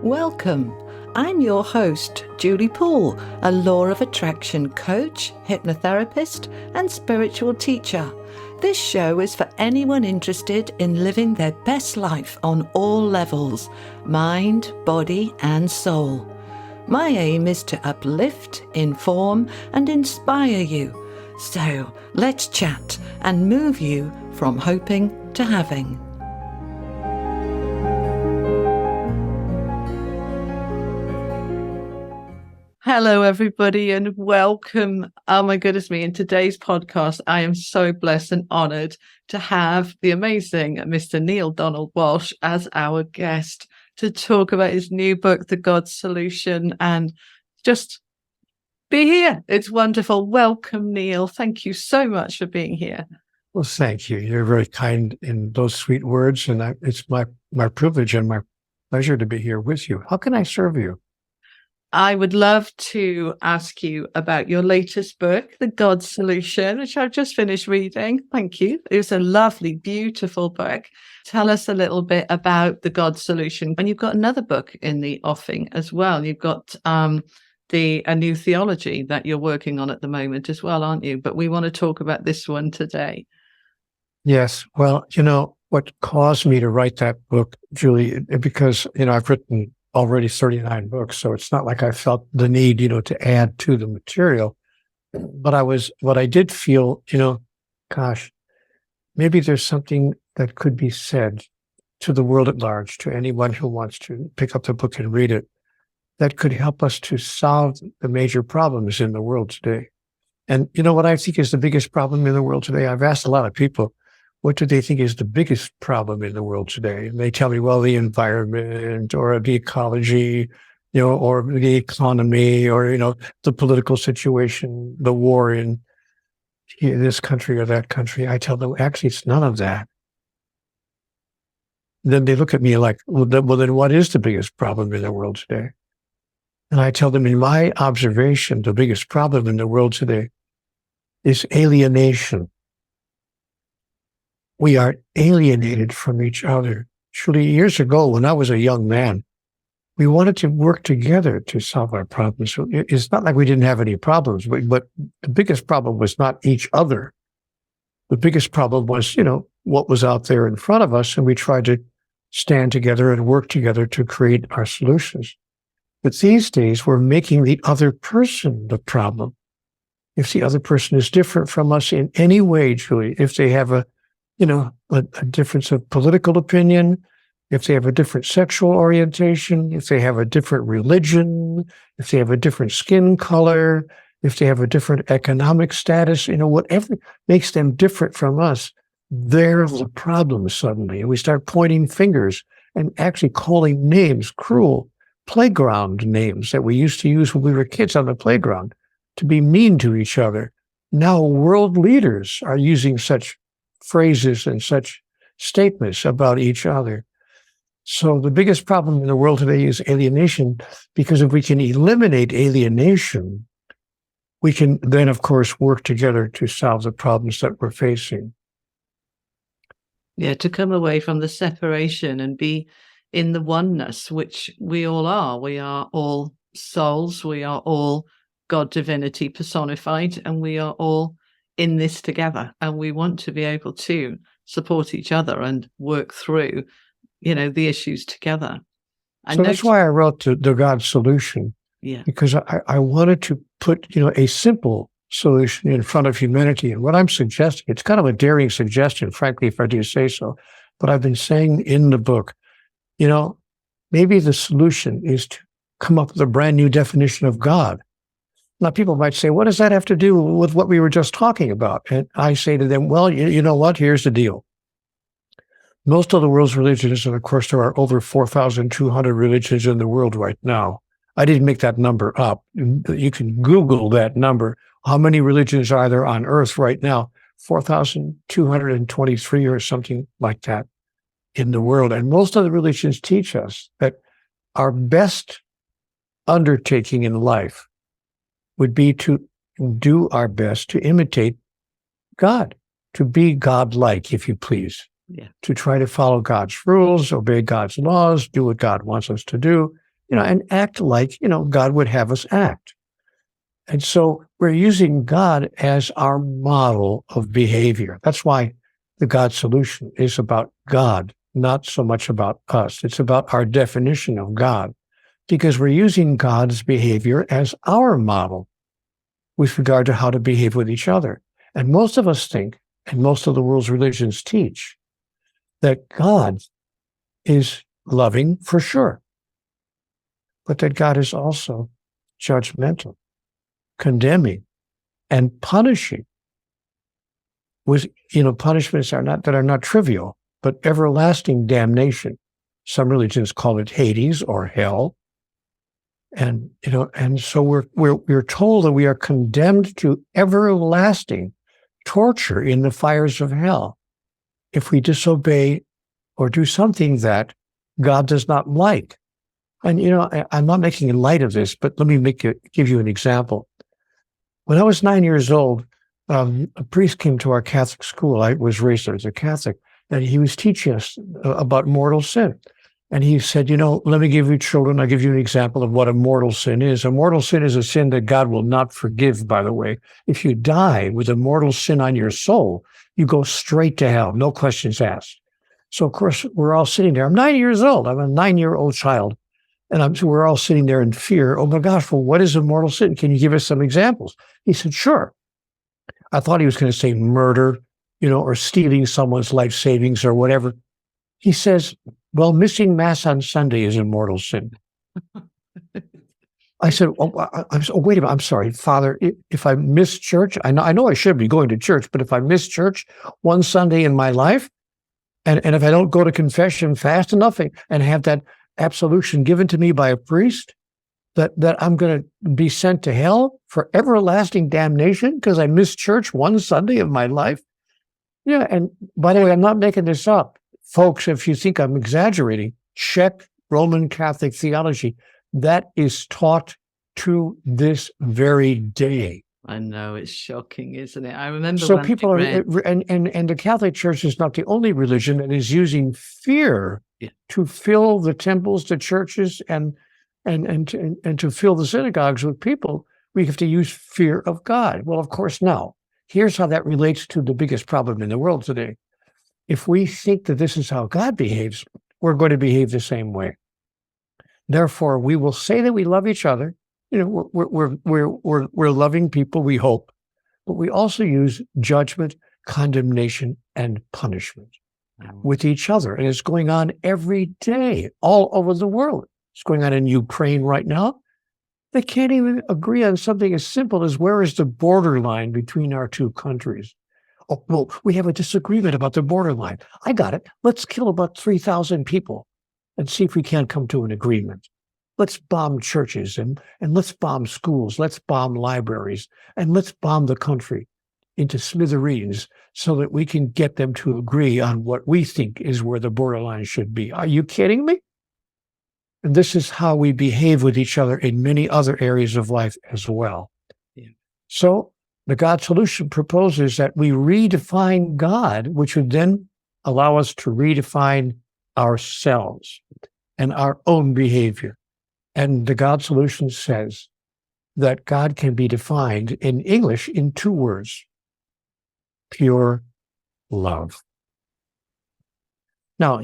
Welcome. I'm your host, Julie Poole, a law of attraction coach, hypnotherapist, and spiritual teacher. This show is for anyone interested in living their best life on all levels, mind, body, and soul. My aim is to uplift, inform, and inspire you. So let's chat and move you from hoping to having. Hello, everybody, and welcome. Oh, my goodness me. In today's podcast, I am so blessed and honored to have the amazing Mr. Neale Donald Walsch as our guest to talk about his new book, The God Solution, and just be here. It's wonderful. Welcome, Neale. Thank you so much for being here. Well, thank you. You're very kind in those sweet words, and it's my privilege and my pleasure to be here with you. How can I serve you? I would love to ask you about your latest book, The God Solution, which I've just finished reading. Thank you. It was a lovely, beautiful book. Tell us a little bit about The God Solution. And you've got another book in the offing as well. You've got a new theology that you're working on at the moment as well, aren't you? But we want to talk about this one today. Yes. Well, what caused me to write that book, Julie, because, I've written already 39 books, so it's not like I felt the need, to add to the material. But what I did feel, maybe there's something that could be said to the world at large, to anyone who wants to pick up the book and read it, that could help us to solve the major problems in the world today. And what I think is the biggest problem in the world today? I've asked a lot of people, what do they think is the biggest problem in the world today? And they tell me, well, the environment or the ecology, or the economy or, the political situation, the war in this country or that country. I tell them, actually, it's none of that. Then they look at me like, well, then what is the biggest problem in the world today? And I tell them, in my observation, the biggest problem in the world today is alienation. We are alienated from each other. Surely years ago, when I was a young man, we wanted to work together to solve our problems. So it's not like we didn't have any problems, but the biggest problem was not each other. The biggest problem was, what was out there in front of us, and we tried to stand together and work together to create our solutions. But these days, we're making the other person the problem. If the other person is different from us in any way, Julie, if they have a difference of political opinion, if they have a different sexual orientation, if they have a different religion, if they have a different skin color, if they have a different economic status, whatever makes them different from us, they're the problem suddenly. And we start pointing fingers and actually calling names, cruel playground names that we used to use when we were kids on the playground to be mean to each other. Now world leaders are using such phrases and such statements about each other. So the biggest problem in the world today is alienation, because if we can eliminate alienation, we can then, of course, work together to solve the problems that we're facing. Yeah, to come away from the separation and be in the oneness, which we all are. We are all souls. We are all God divinity personified, and we are all in this together, and we want to be able to support each other and work through, the issues together. So that's why I wrote the God Solution, because I wanted to put, a simple solution in front of humanity. And what I'm suggesting, it's kind of a daring suggestion, frankly, if I do say so, but I've been saying in the book, maybe the solution is to come up with a brand new definition of God. Now, people might say, what does that have to do with what we were just talking about? And I say to them, well, you know what? Here's the deal. Most of the world's religions, and of course, there are over 4,200 religions in the world right now. I didn't make that number up. You can Google that number. How many religions are there on earth right now? 4,223 or something like that in the world. And most of the religions teach us that our best undertaking in life would be to do our best to imitate God, to be God-like, if you please, to try to follow God's rules, obey God's laws, do what God wants us to do, and act like, God would have us act. And so we're using God as our model of behavior. That's why the God solution is about God, not so much about us. It's about our definition of God, because we're using God's behavior as our model with regard to how to behave with each other. And most of us think, and most of the world's religions teach, that God is loving for sure, but that God is also judgmental, condemning, and punishing with, punishments that are not trivial, but everlasting damnation. Some religions call it Hades or hell. And, and so we're told that we are condemned to everlasting torture in the fires of hell if we disobey or do something that God does not like. And, I'm not making light of this, but let me give you an example. When I was 9 years old, a priest came to our Catholic school. I was raised as a Catholic, and he was teaching us about mortal sin. And he said, let me give you children, I'll give you an example of what a mortal sin is. A mortal sin is a sin that God will not forgive, by the way. If you die with a mortal sin on your soul, you go straight to hell, no questions asked. So, of course, we're all sitting there. I'm 9 years old. I'm a 9-year-old child. And we're all sitting there in fear. Oh, my gosh, well, what is a mortal sin? Can you give us some examples? He said, sure. I thought he was going to say murder, or stealing someone's life savings or whatever. He says, well, missing Mass on Sunday is a mortal sin. I said, wait a minute, I'm sorry, Father, if I miss church, I know I should be going to church, but if I miss church one Sunday in my life, and if I don't go to confession fast enough and have that absolution given to me by a priest, that I'm going to be sent to hell for everlasting damnation because I missed church one Sunday of my life? Yeah, and by the way, I'm not making this up. Folks, if you think I'm exaggerating, check Roman Catholic theology. That is taught to this very day. I know, it's shocking, isn't it? I remember so when people are, and the Catholic Church is not the only religion that is using fear to fill the temples, the churches, and to fill the synagogues with people. We have to use fear of God. Well, of course, now, here's how that relates to the biggest problem in the world today. If we think that this is how God behaves, we're going to behave the same way. Therefore, we will say that we love each other. We're loving people, we hope, but we also use judgment, condemnation, and punishment with each other. And it's going on every day, all over the world. It's going on in Ukraine right now. They can't even agree on something as simple as where is the borderline between our two countries. Oh, well, we have a disagreement about the borderline. I got it. Let's kill about 3,000 people and see if we can't come to an agreement. Let's bomb churches and let's bomb schools. Let's bomb libraries and let's bomb the country into smithereens so that we can get them to agree on what we think is where the borderline should be. Are you kidding me? And this is how we behave with each other in many other areas of life as well. Yeah. So the God solution proposes that we redefine God, which would then allow us to redefine ourselves and our own behavior. And the God solution says that God can be defined in English in 2 words: pure love. Now,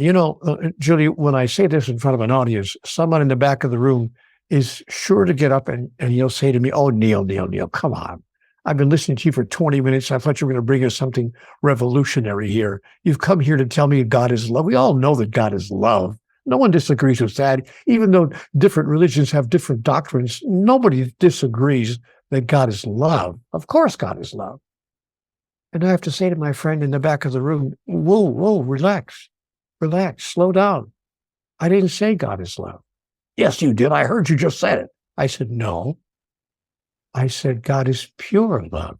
Julie, when I say this in front of an audience, someone in the back of the room is sure to get up and he'll say to me, oh, Neale, come on. I've been listening to you for 20 minutes. I thought you were going to bring us something revolutionary here. You've come here to tell me God is love. We all know that God is love. No one disagrees with that. Even though different religions have different doctrines, nobody disagrees that God is love. Of course God is love. And I have to say to my friend in the back of the room, whoa, relax, slow down. I didn't say God is love. Yes, you did. I heard you just said it. I said, no. I said, God is pure love.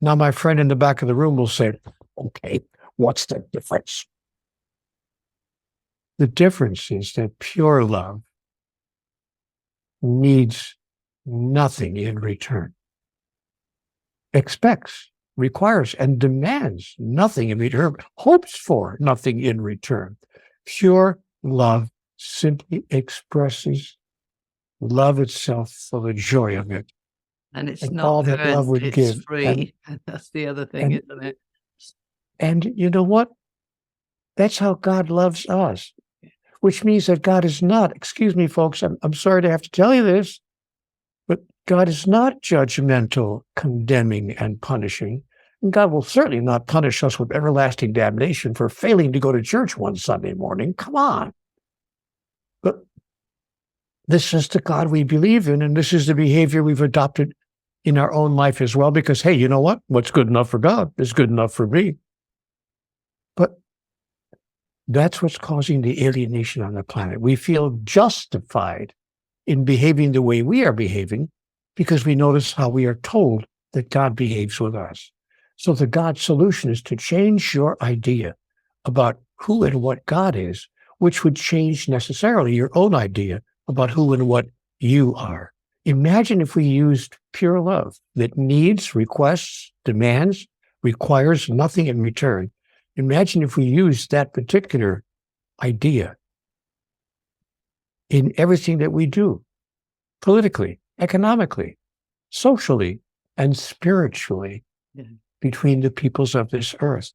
Now, my friend in the back of the room will say, okay, what's the difference? The difference is that pure love needs nothing in return, expects, requires, and demands nothing in return, hopes for nothing in return. Pure love simply expresses love itself for the joy of it And it's and not all that love earned, would it's give. free. That's the other thing, And, isn't it? and you know what? That's how God loves us, which means that God is not, excuse me, folks, I'm sorry to have to tell you this, but God is not judgmental, condemning, and punishing. And God will certainly not punish us with everlasting damnation for failing to go to church one Sunday morning. Come on. But this is the God we believe in, and this is the behavior we've adopted in our own life as well, because, hey, you know what? What's good enough for God is good enough for me. But that's what's causing the alienation on the planet. We feel justified in behaving the way we are behaving because we notice how we are told that God behaves with us. So the God solution is to change your idea about who and what God is, which would change necessarily your own idea about who and what you are. Imagine if we used pure love that needs, requests, demands, requires nothing in return. Imagine if we used that particular idea in everything that we do, politically, economically, socially, and spiritually between the peoples of this earth.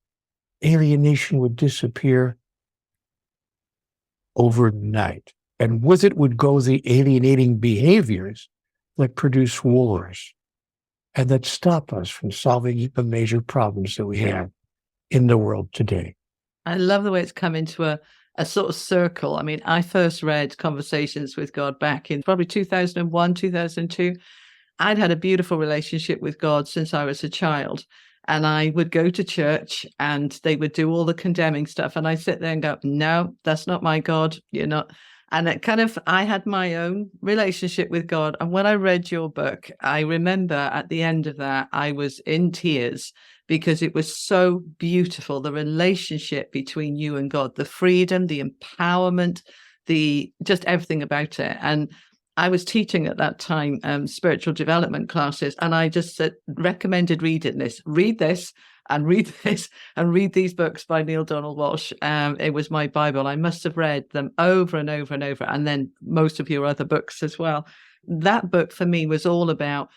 Alienation would disappear overnight. And with it would go the alienating behaviors that produce wars and that stop us from solving the major problems that we have in the world today. I love the way it's come into a sort of circle. I mean, I first read Conversations with God back in probably 2001, 2002. I'd had a beautiful relationship with God since I was a child. And I would go to church and they would do all the condemning stuff. And I sit there and go, no, that's not my God. You're not. And it kind of, I had my own relationship with God. And when I read your book, I remember at the end of that, I was in tears because it was so beautiful. The relationship between you and God, the freedom, the empowerment, just everything about it. And I was teaching at that time spiritual development classes, and I just recommended reading this. Read this and read this and read these books by Neale Donald Walsch. It was my Bible. I must have read them over and over and over, and then most of your other books as well. That book for me was all about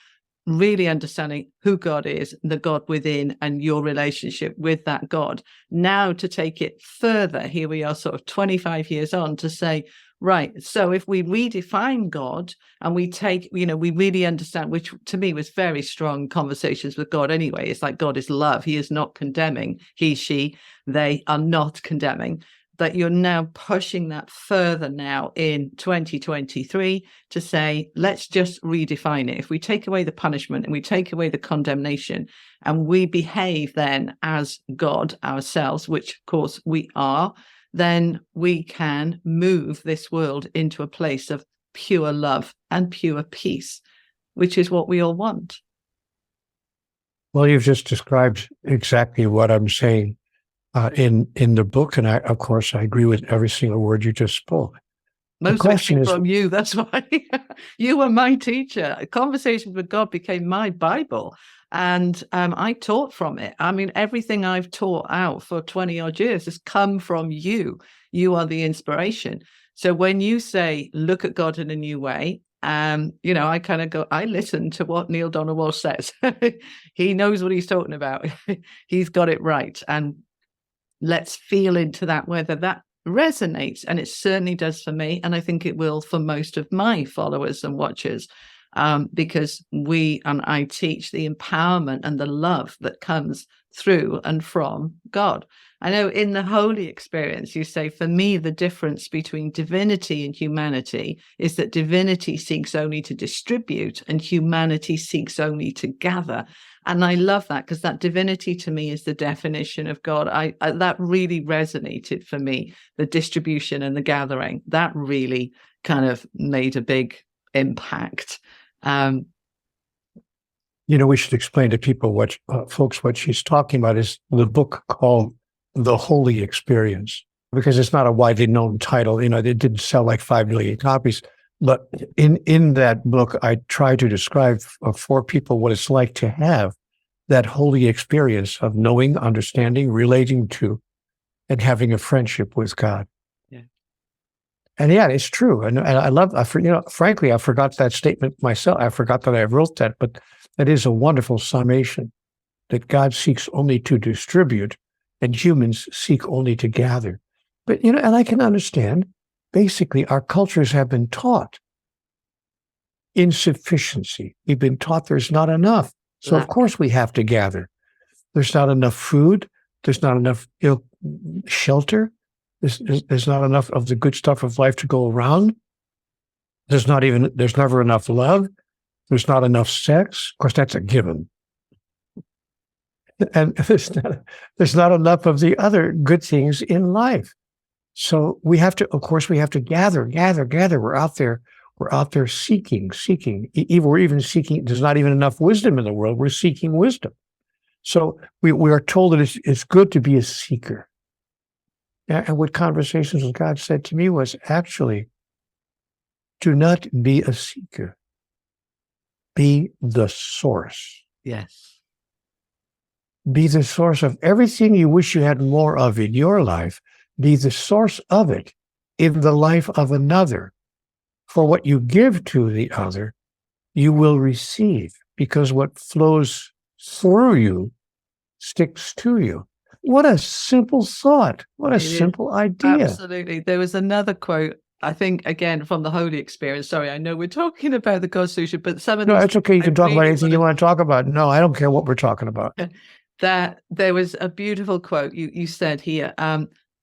really understanding who God is, the God within, and your relationship with that God. Now to take it further, here we are sort of 25 years on to say, right, so if we redefine God and we take, we really understand, which to me was very strong Conversations with God anyway. It's like God is love. He is not condemning. He, she, they are not condemning. That you're now pushing that further now in 2023 to say, let's just redefine it. If we take away the punishment and we take away the condemnation and we behave then as God ourselves, which of course we are, then we can move this world into a place of pure love and pure peace, which is what we all want. Well, you've just described exactly what I'm saying in the book, and of course, I agree with every single word you just spoke. Most of it came from you. That's why you were my teacher. Conversations with God became my Bible. And I taught from it. I mean, everything I've taught out for 20 odd years has come from you. You are the inspiration. So when you say, look at God in a new way, I kind of go, I listen to what Neale Donald Walsch says. He knows what he's talking about. He's got it right. And let's feel into that, whether that resonates. And it certainly does for me. And I think it will for most of my followers and watchers. Because I teach the empowerment and the love that comes through and from God. I know in the holy experience, you say, for me, the difference between divinity and humanity is that divinity seeks only to distribute and humanity seeks only to gather. And I love that because that divinity to me is the definition of God. That really resonated for me, the distribution and the gathering. That really kind of made a big impact. We should explain to people what she's talking about is the book called The Holy Experience, because it's not a widely known title. It didn't sell like 5 million copies. But in that book, I try to describe for people what it's like to have that holy experience of knowing, understanding, relating to, and having a friendship with God. Yeah. And yeah, it's true. And I love, frankly, I forgot that statement myself. I forgot that I wrote that, but that is a wonderful summation, that God seeks only to distribute and humans seek only to gather. But, and I can understand, basically, our cultures have been taught insufficiency. We've been taught there's not enough. So, of course, we have to gather. There's not enough food. There's not enough shelter. There's not enough of the good stuff of life to go around. There's never enough love. There's not enough sex. Of course, that's a given. And there's not enough of the other good things in life. So we have to gather. We're out there seeking. We're even seeking. There's not even enough wisdom in the world. We're seeking wisdom. So we are told that it's good to be a seeker. And what Conversations with God said to me was, actually, do not be a seeker. Be the source. Yes. Be the source of everything you wish you had more of in your life. Be the source of it in the life of another. For what you give to the other, you will receive, because what flows through you sticks to you. What a simple thought. What a simple idea. Absolutely. There was another quote, I think, again, from the Holy Experience. Sorry, I know we're talking about the God Solution, but some of No, it's okay. You can talk about anything you want to talk about. No, I don't care what we're talking about. That there was a beautiful quote you said here.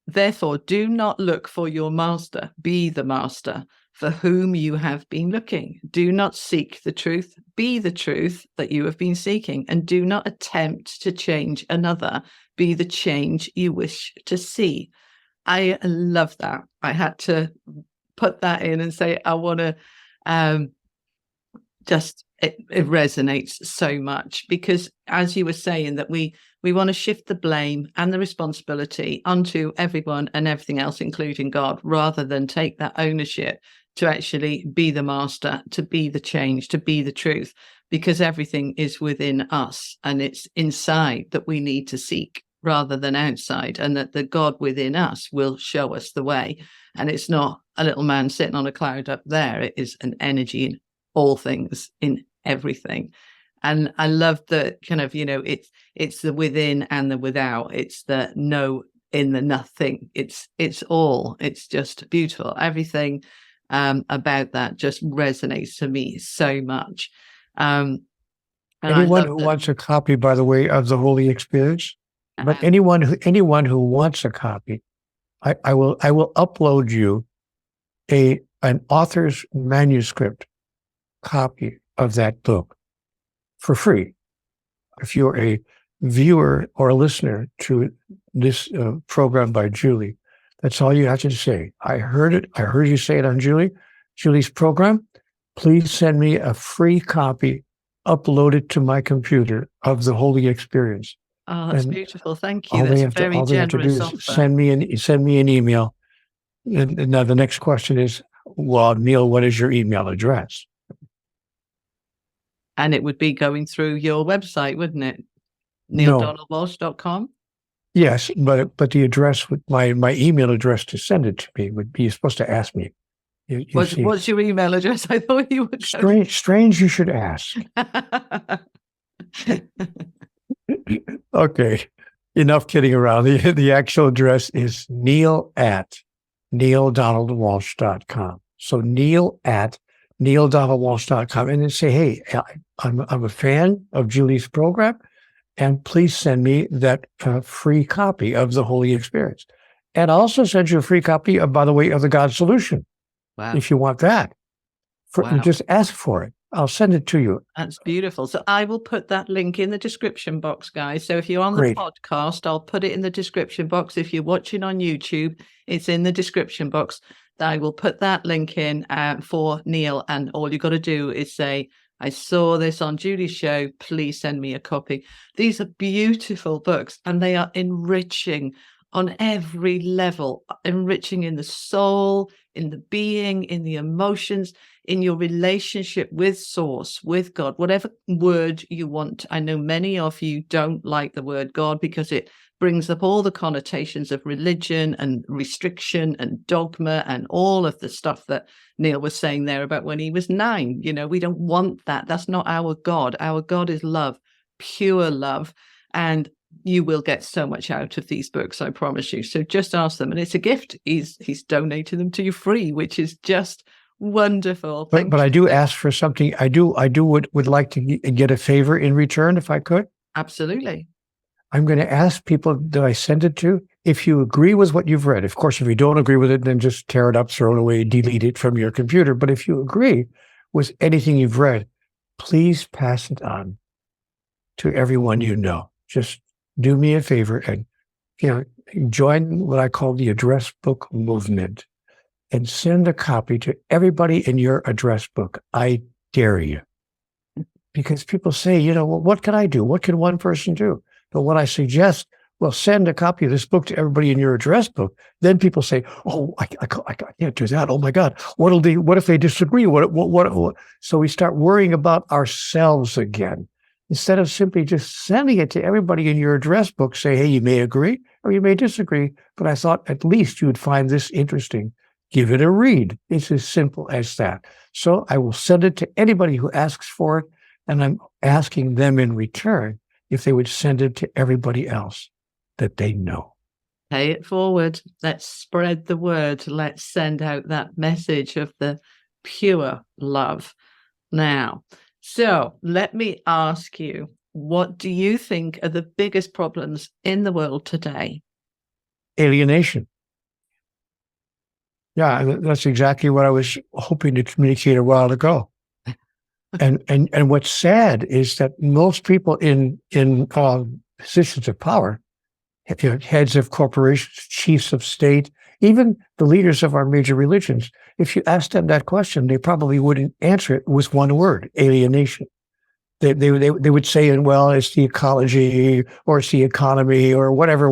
Therefore, do not look for your master. Be the master for whom you have been looking. Do not seek the truth. Be the truth that you have been seeking. And do not attempt to change another. Be the change you wish to see. I love that. I had to put that in and say, I want to it resonates so much, because as you were saying, that we want to shift the blame and the responsibility onto everyone and everything else, including God, rather than take that ownership to actually be the master, to be the change, to be the truth, because everything is within us and it's inside that we need to seek rather than outside, and that the God within us will show us the way. And it's not a little man sitting on a cloud up there. It is an energy in all things, in everything. And I love the kind of, it's the within and the without. It's the no in the nothing. It's all. It's just beautiful. Everything about that just resonates to me so much. Anyone who wants a copy, by the way, of the Holy Experience, but anyone who wants a copy, I will upload you an author's manuscript copy of that book for free. If you're a viewer or a listener to this program by Julie, that's all you have to say. I heard it. I heard you say it on Julie's program. Please send me a free copy, upload it to my computer, of the Holy Experience. Oh, that's beautiful. Thank you. That's very generous offer. Send me an email. And now the next question is, well, Neale, what is your email address? And it would be going through your website, wouldn't it? NealeDonaldWalsch.com? Yes, but the address, my email address to send it to me would be, you're supposed to ask me. What's your email address? I thought you would. Strange you should ask. Okay, enough kidding around. The actual address is Neale@NealeDonaldWalsch.com. So Neale@NealeDonaldWalsch.com, and then say, hey, I'm a fan of Julie's program, and please send me that free copy of the Holy Experience. And I'll also send you a free copy, by the way, of the God Solution. Wow. If you want that. Just ask for it. I'll send it to you. That's beautiful. So I will put that link in the description box, guys. So if you're on the podcast, I'll put it in the description box. If you're watching on YouTube, it's in the description box. I will put that link in for Neale. And all you got to do is say, I saw this on Julie's show. Please send me a copy. These are beautiful books, and they are enriching on every level, enriching in the soul, in the being, in the emotions, in your relationship with Source, with God, whatever word you want. I know many of you don't like the word God because it brings up all the connotations of religion and restriction and dogma and all of the stuff that Neale was saying there about when he was 9. You know, we don't want that. That's not our God. Our God is love, pure love. And you will get so much out of these books, I promise you. So just ask them. And it's a gift. He's donated them to you free, which is just wonderful. But I do ask for something. I would like to get a favor in return, if I could. Absolutely. I'm going to ask people that I send it to, if you agree with what you've read. Of course, if you don't agree with it, then just tear it up, throw it away, delete it from your computer. But if you agree with anything you've read, please pass it on to everyone you know. Just do me a favor and, join what I call the address book movement and send a copy to everybody in your address book. I dare you. Because people say, well, what can I do? What can one person do? But when I suggest, well, send a copy of this book to everybody in your address book, then people say, oh, I can't do that. Oh my God. What if they disagree? What? So we start worrying about ourselves again. Instead of simply just sending it to everybody in your address book, say, hey, you may agree or you may disagree, but I thought at least you would find this interesting. Give it a read. It's as simple as that. So I will send it to anybody who asks for it, and I'm asking them in return if they would send it to everybody else that they know. Pay it forward. Let's spread the word. Let's send out that message of the pure love. Now, so let me ask you, what do you think are the biggest problems in the world today? Alienation. Yeah, that's exactly what I was hoping to communicate a while ago. And what's sad is that most people in positions of power, heads of corporations, chiefs of state, even the leaders of our major religions, if you ask them that question, they probably wouldn't answer it with one word: alienation. They would say, well, it's the ecology or it's the economy or whatever.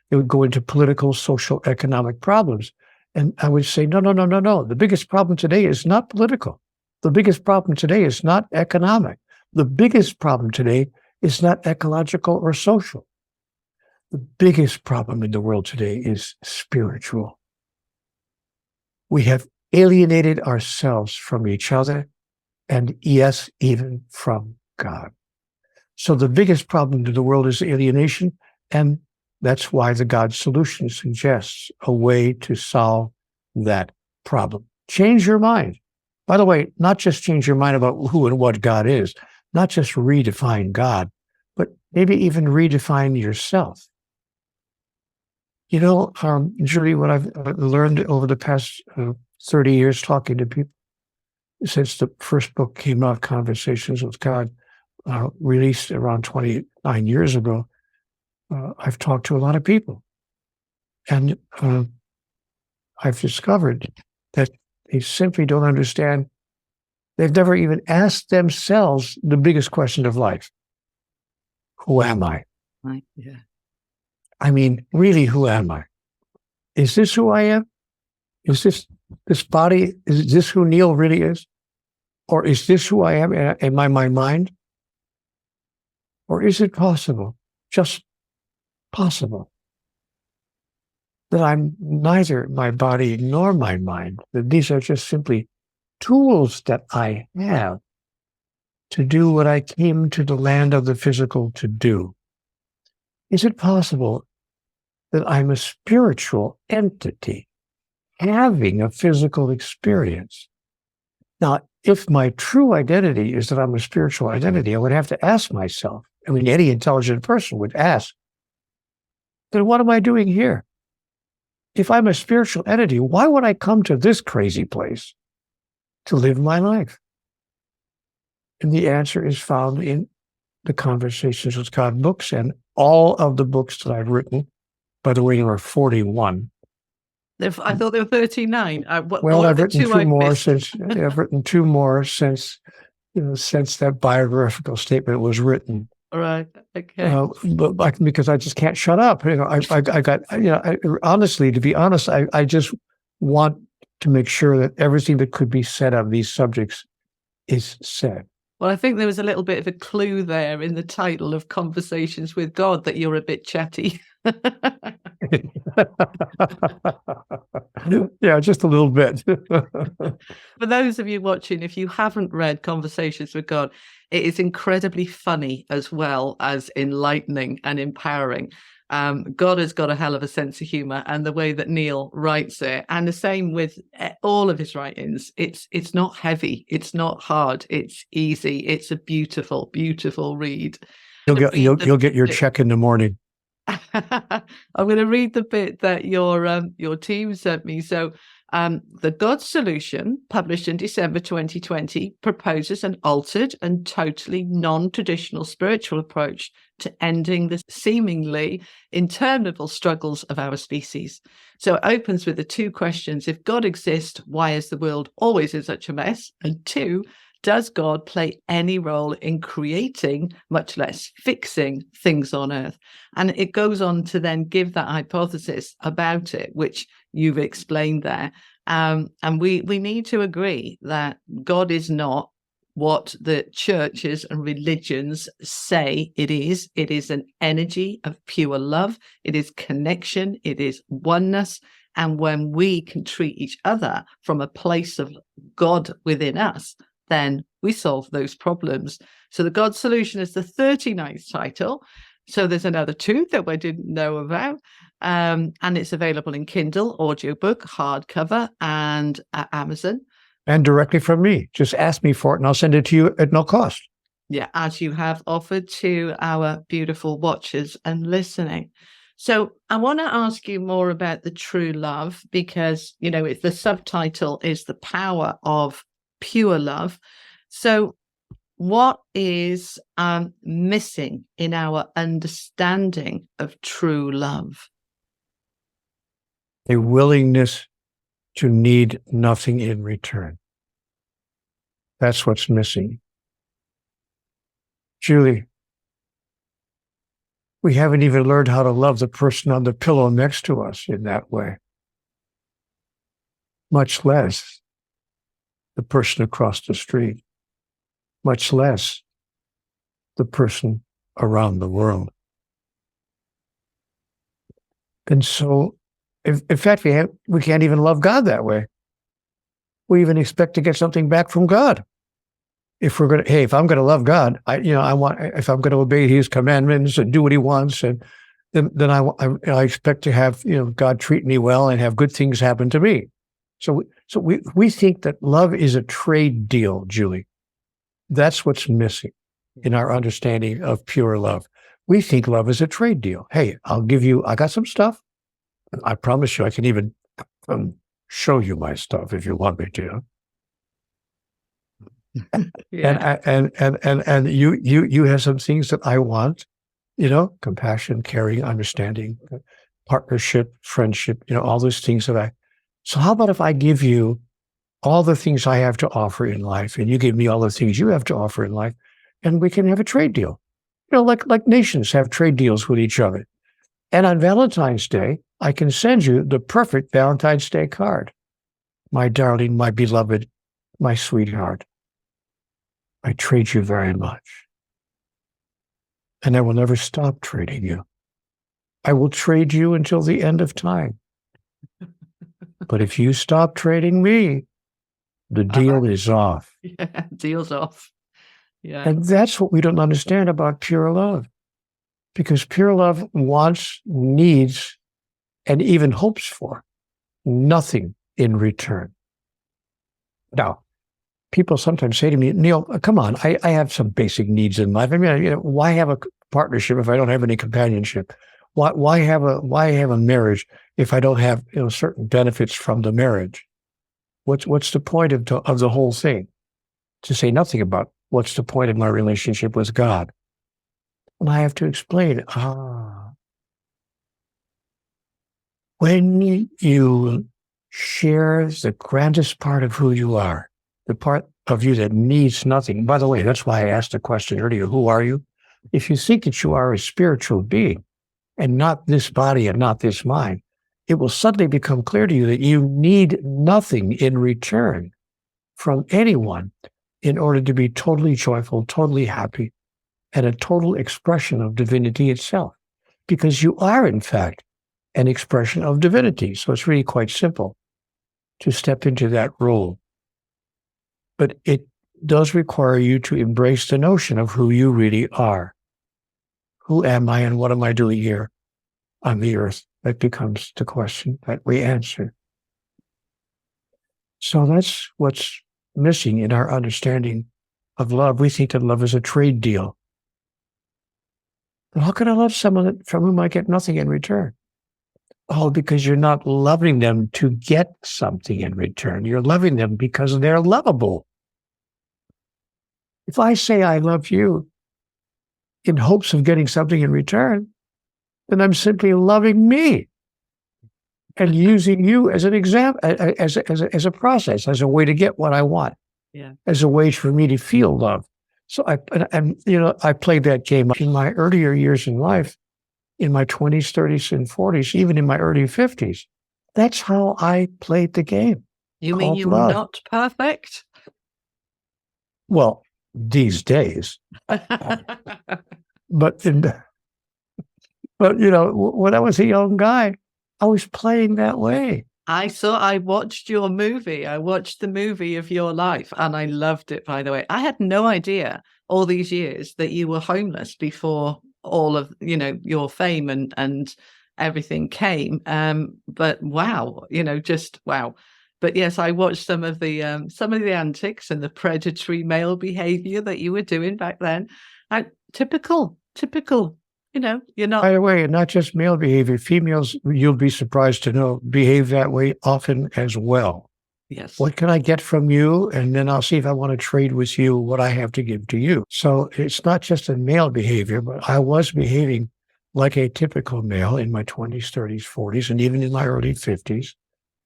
They would go into political, social, economic problems. And I would say, no. The biggest problem today is not political. The biggest problem today is not economic. The biggest problem today is not ecological or social. The biggest problem in the world today is spiritual. We have alienated ourselves from each other and, yes, even from God. So the biggest problem in the world is alienation, and that's why the God Solution suggests a way to solve that problem. Change your mind. By the way, not just change your mind about who and what God is, not just redefine God, but maybe even redefine yourself. Julie, what I've learned over the past 30 years talking to people, since the first book came out, Conversations with God, released around 29 years ago, I've talked to a lot of people. And I've discovered that they simply don't understand. They've never even asked themselves the biggest question of life. Who am I? Right. Yeah. I mean, really, who am I? Is this who I am? Is this body? Is this who Neale really is? Or is this who I am? Am I my mind? Or is it possible, just possible, that I'm neither my body nor my mind, that these are just simply tools that I have to do what I came to the land of the physical to do? Is it possible that I'm a spiritual entity having a physical experience? Now, if my true identity is that I'm a spiritual identity, I would have to ask myself, any intelligent person would ask, then what am I doing here? If I'm a spiritual entity, why would I come to this crazy place to live my life? And the answer is found in the Conversations with God books and all of the books that I've written. By the way, there are 41. I thought there were 39. I've written two more since I've written two more since that biographical statement was written. Right. Okay. but because I just can't shut up. I got, honestly, to be honest, I just want to make sure that everything that could be said on these subjects is said. Well, I think there was a little bit of a clue there in the title of Conversations with God that you're a bit chatty. Yeah, just a little bit. For those of you watching, if you haven't read Conversations with God, it is incredibly funny as well as enlightening and empowering. God has got a hell of a sense of humor, and the way that Neale writes it, and the same with all of his writings. It's not heavy, it's not hard, it's easy. It's a beautiful, beautiful read. You'll get your check in the morning. I'm going to read the bit that your team sent me. So, the God Solution, published in December 2020, proposes an altered and totally non-traditional spiritual approach to ending the seemingly interminable struggles of our species. So it opens with the two questions: if God exists, why is the world always in such a mess? And two, does God play any role in creating, much less fixing, things on earth? And it goes on to then give that hypothesis about it, which you've explained there. And we need to agree that God is not what the churches and religions say it is. It is an energy of pure love. It is connection. It is oneness. And when we can treat each other from a place of God within us, then we solve those problems. So the God Solution is the 39th title. So there's another two that I didn't know about. And it's available in Kindle, audiobook, hardcover, and at Amazon. And directly from me. Just ask me for it and I'll send it to you at no cost. Yeah, as you have offered to our beautiful watchers and listening. So I want to ask you more about the true love, because, the subtitle is The Power of Pure Love. So what is missing in our understanding of true love? A willingness to need nothing in return. That's what's missing. Julie, we haven't even learned how to love the person on the pillow next to us in that way, much less the person across the street, much less the person around the world. And so, in fact, we can't even love God that way. We even expect to get something back from God. If I'm going to love God, if I'm going to obey His commandments and do what He wants, and then I expect to have God treat me well and have good things happen to me. So we think that love is a trade deal, Julie. That's what's missing in our understanding of pure love. We think love is a trade deal. Hey, I got some stuff. I promise you, I can even show you my stuff if you want me to. Yeah. And you have some things that I want, compassion, caring, understanding, partnership, friendship, all those things so how about if I give you all the things I have to offer in life, and you give me all the things you have to offer in life, and we can have a trade deal. Like nations have trade deals with each other. And on Valentine's Day, I can send you the perfect Valentine's Day card. My darling, my beloved, my sweetheart, I trade you very much. And I will never stop trading you. I will trade you until the end of time. But if you stop trading me, the deal is off. Yeah, deal's off. Yeah. And that's what we don't understand about pure love. Because pure love wants, needs, and even hopes for nothing in return. Now, people sometimes say to me, Neale, come on, I have some basic needs in life. I mean, why have a partnership if I don't have any companionship? Why have a marriage if I don't have certain benefits from the marriage? What's the point of the whole thing? To say nothing about what's the point of my relationship with God? And I have to explain, when you share the grandest part of who you are, the part of you that needs nothing. By the way, that's why I asked the question earlier, who are you? If you think that you are a spiritual being and not this body and not this mind, it will suddenly become clear to you that you need nothing in return from anyone in order to be totally joyful, totally happy, and a total expression of divinity itself. Because you are, in fact, an expression of divinity. So it's really quite simple to step into that role. But it does require you to embrace the notion of who you really are. Who am I and what am I doing here on the earth? That becomes the question that we answer. So that's what's missing in our understanding of love. We think that love is a trade deal. How can I love someone from whom I get nothing in return? Oh, because you're not loving them to get something in return. You're loving them because they're lovable. If I say I love you in hopes of getting something in return, then I'm simply loving me and using you as an example, as a process, as a way to get what I want, as a way for me to feel love. So I played that game in my earlier years in life, in my 20s, 30s, and 40s, even in my early 50s. That's how I played the game. You mean you were not perfect? Well, these days. But when I was a young guy, I was playing that way. I watched your movie. I watched the movie of your life and I loved it, by the way. I had no idea all these years that you were homeless before all of, your fame and everything came. But wow, just wow. But yes, I watched some of the antics and the predatory male behavior that you were doing back then. Typical. You're not. By the way, not just male behavior, females, you'll be surprised to know, behave that way often as well. Yes. What can I get from you? And then I'll see if I want to trade with you what I have to give to you. So it's not just a male behavior, but I was behaving like a typical male in my 20s, 30s, 40s, and even in my early 50s.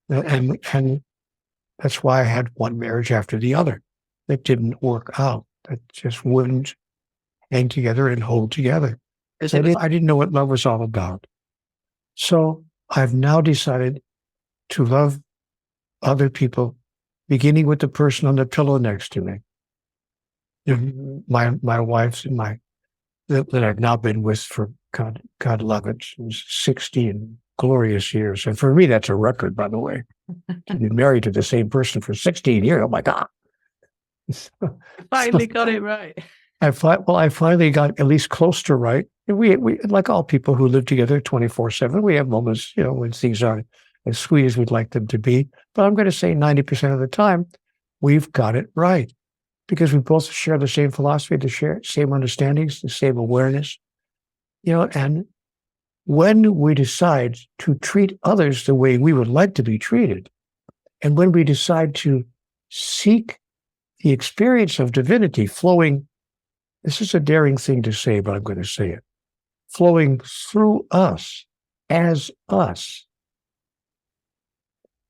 And that's why I had one marriage after the other that didn't work out, that just wouldn't hang together and hold together. I didn't know what love was all about. So I've now decided to love other people, beginning with the person on the pillow next to me. My wife's and that I've now been with for God love it, 60 glorious years. And for me, that's a record, by the way. To be married to the same person for 16 years. Oh my God. Finally got it right. I finally got at least close to right. We like all people who live together 24/7, we have moments, when things aren't as sweet as we'd like them to be. But I'm going to say 90% of the time, we've got it right because we both share the same philosophy, the same understandings, the same awareness, and when we decide to treat others the way we would like to be treated, and when we decide to seek the experience of divinity flowing, this is a daring thing to say, but I'm going to say it, flowing through us, as us.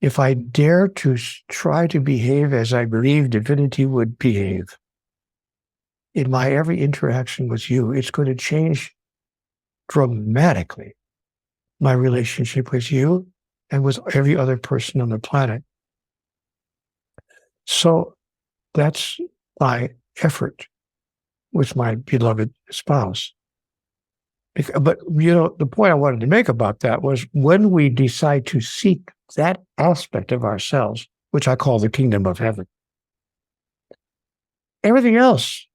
If I dare to try to behave as I believe divinity would behave, in my every interaction with you, it's going to change dramatically my relationship with you and with every other person on the planet. So that's my effort with my beloved spouse. But, the point I wanted to make about that was when we decide to seek that aspect of ourselves, which I call the kingdom of heaven, everything else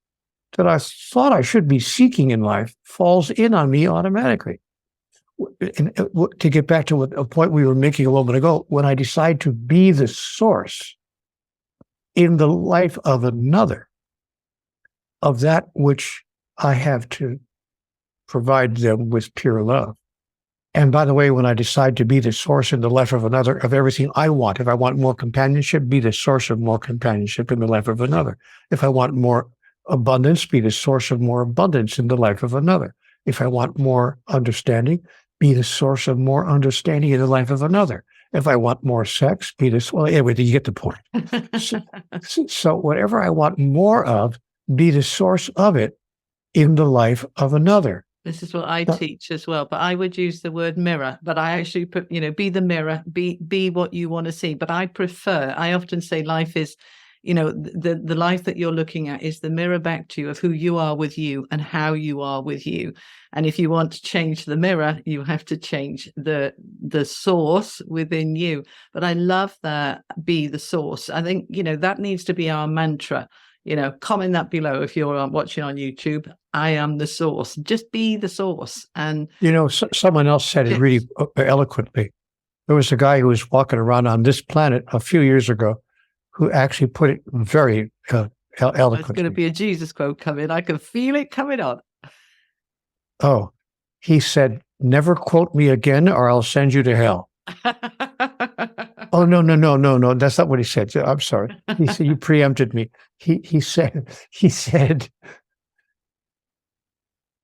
that I thought I should be seeking in life falls in on me automatically. And to get back to a point we were making a moment ago, when I decide to be the source in the life of another, of that which I have to provide them with pure love. And by the way, when I decide to be the source in the life of another of everything I want, if I want more companionship, be the source of more companionship in the life of another. If I want more abundance, be the source of more abundance in the life of another. If I want more understanding, be the source of more understanding in the life of another. If I want more sex, be this. Well, anyway, you get the point. So whatever I want more of, be the source of it in the life of another. This is what I teach as well, but I would use the word mirror, but I actually put, be the mirror, be what you want to see. But I often say life is, the life that you're looking at is the mirror back to you of who you are with you and how you are with you. And if you want to change the mirror, you have to change the source within you. But I love that, be the source. I think, that needs to be our mantra. Comment that below if you're watching on YouTube. I am the source. Just be the source. And someone else said it really eloquently. There was a guy who was walking around on this planet a few years ago who actually put it very eloquently. It's going to be a Jesus quote coming. I can feel it coming on. Oh, he said, "Never quote me again or I'll send you to hell." Oh, no. That's not what he said. I'm sorry. He said, you preempted me. He said,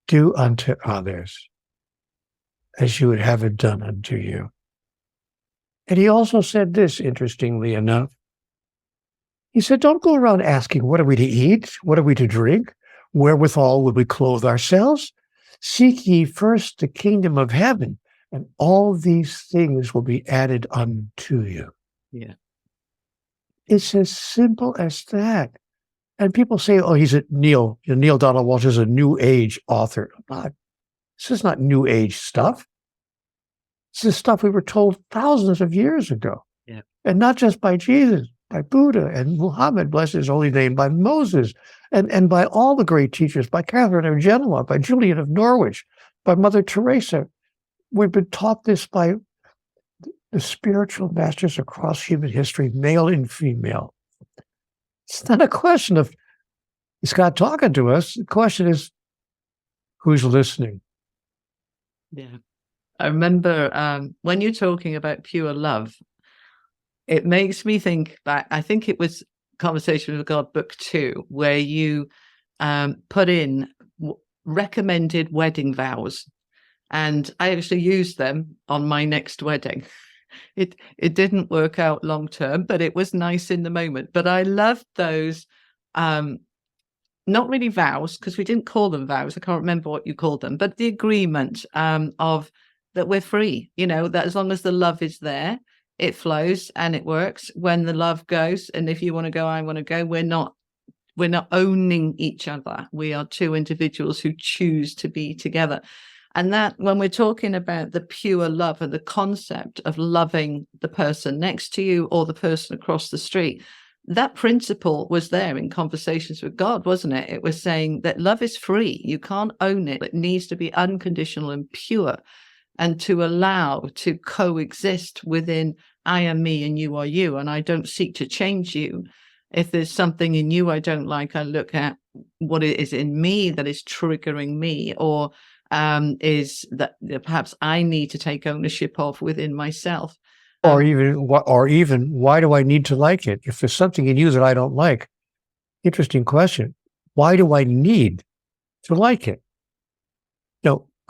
"Do unto others as you would have it done unto you." And he also said this, interestingly enough. He said, "Don't go around asking, what are we to eat? What are we to drink? Wherewithal would we clothe ourselves? Seek ye first the kingdom of heaven, and all these things will be added unto you." Yeah. It's as simple as that. And people say, "Oh, Neale Donald Walsch is a New Age author." This is not New Age stuff. This is stuff we were told thousands of years ago. Yeah. And not just by Jesus, by Buddha and Muhammad, bless his holy name, by Moses, and by all the great teachers, by Catherine of Genoa, by Julian of Norwich, by Mother Teresa. We've been taught this by the spiritual masters across human history, male and female. It's not a question of, is God talking to us? The question is, who's listening? Yeah. I remember when you're talking about pure love, it makes me think back. I think it was Conversation with God, Book 2, where you put in recommended wedding vows. And I actually used them on my next wedding. It didn't work out long term, but it was nice in the moment. But I loved those, not really vows, because we didn't call them vows. I can't remember what you called them, but the agreement of that we're free, that as long as the love is there, it flows and it works. When the love goes, and if you want to go, I want to go, we're not owning each other. We are two individuals who choose to be together. And that, when we're talking about the pure love and the concept of loving the person next to you or the person across the street, that principle was there in Conversations with God, wasn't it? It was saying that love is free. You can't own it. It needs to be unconditional and pure, and to allow to coexist within I am me and you are you, and I don't seek to change you. If there's something in you I don't like, I look at what it is in me that is triggering me, or is that perhaps I need to take ownership of within myself. Or even, why do I need to like it? If there's something in you that I don't like, interesting question. Why do I need to like it?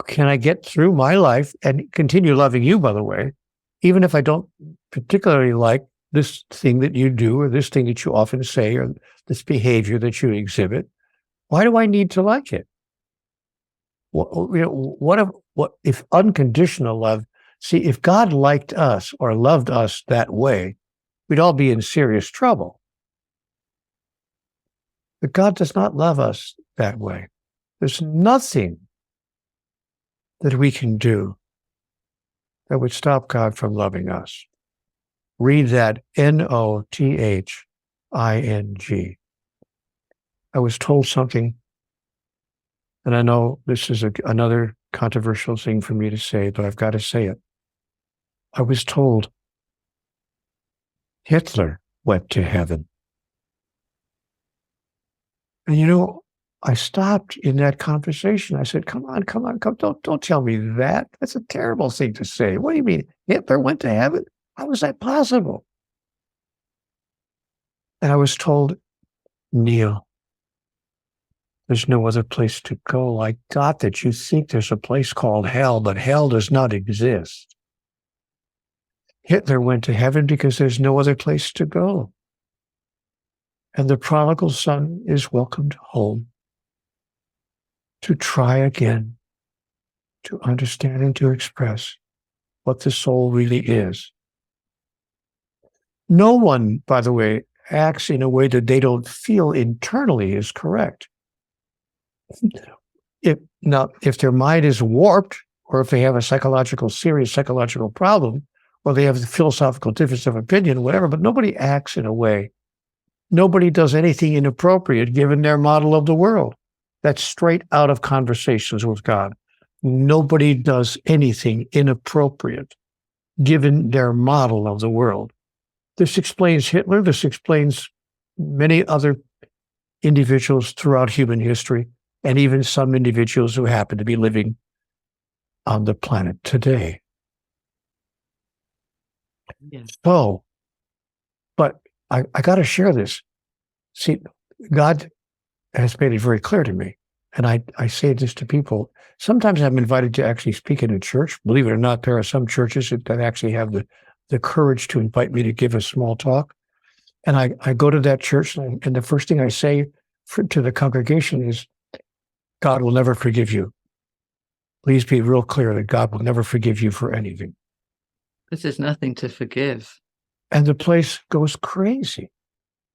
Can I get through my life and continue loving you, by the way, even if I don't particularly like this thing that you do, or this thing that you often say, or this behavior that you exhibit? Why do I need to like it? What if unconditional love? See, if God liked us or loved us that way, we'd all be in serious trouble. But God does not love us that way. There's nothing that we can do that would stop God from loving us. Read that, Nothing. I was told something, and I know this is another controversial thing for me to say, but I've got to say it. I was told Hitler went to heaven. And I stopped in that conversation. I said, come on, don't tell me that. That's a terrible thing to say. What do you mean? Hitler went to heaven? How was that possible? And I was told, Neale, there's no other place to go. I got that you think there's a place called hell, but hell does not exist. Hitler went to heaven because there's no other place to go. And the prodigal son is welcomed home. to try again to understand and to express what the soul really is. No one, by the way, acts in a way that they don't feel internally is correct. If their mind is warped, or if they have a serious psychological problem, or they have a philosophical difference of opinion, whatever, but nobody acts in a way. Nobody does anything inappropriate given their model of the world. That's straight out of Conversations with God. Nobody does anything inappropriate given their model of the world. This explains Hitler. This explains many other individuals throughout human history, and even some individuals who happen to be living on the planet today. Yeah. So, but I got to share this. See, God has made it very clear to me, and I say this to people. Sometimes I'm invited to actually speak in a church. Believe it or not, there are some churches that actually have the courage to invite me to give a small talk. And I go to that church, and the first thing I say to the congregation is, God will never forgive you. Please be real clear that God will never forgive you for anything. This is nothing to forgive. And the place goes crazy.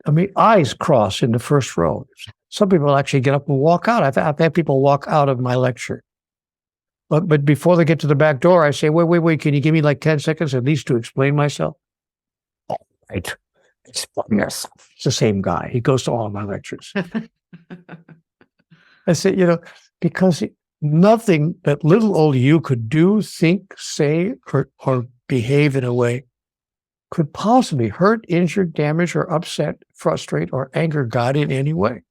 I mean, eyes cross in the first row. Some people actually get up and walk out. I've had people walk out of my lecture. But before they get to the back door, I say, wait, can you give me like 10 seconds at least to explain myself? All right. Explain yourself. It's the same guy. He goes to all of my lectures. I say, because nothing that little old you could do, think, say, or behave in a way could possibly hurt, injure, damage, or upset, frustrate, or anger God in any way.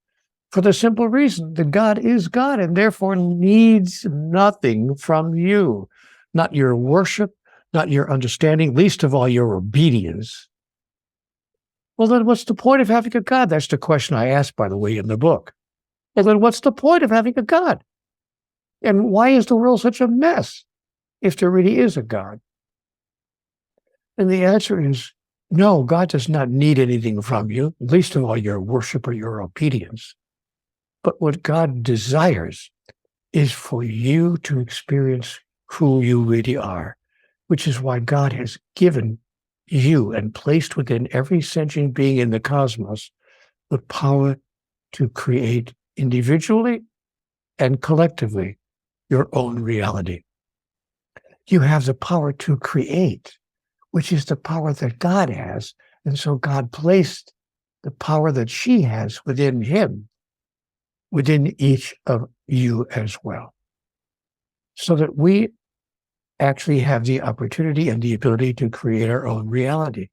For the simple reason that God is God and therefore needs nothing from you. Not your worship, not your understanding, least of all your obedience. Well, then what's the point of having a God? That's the question I asked, by the way, in the book. Well, then what's the point of having a God? And why is the world such a mess if there really is a God? And the answer is, no, God does not need anything from you, least of all your worship or your obedience. But what God desires is for you to experience who you really are, which is why God has given you and placed within every sentient being in the cosmos the power to create individually and collectively your own reality. You have the power to create, which is the power that God has. And so God placed the power that she has within him, within each of you as well. So that we actually have the opportunity and the ability to create our own reality.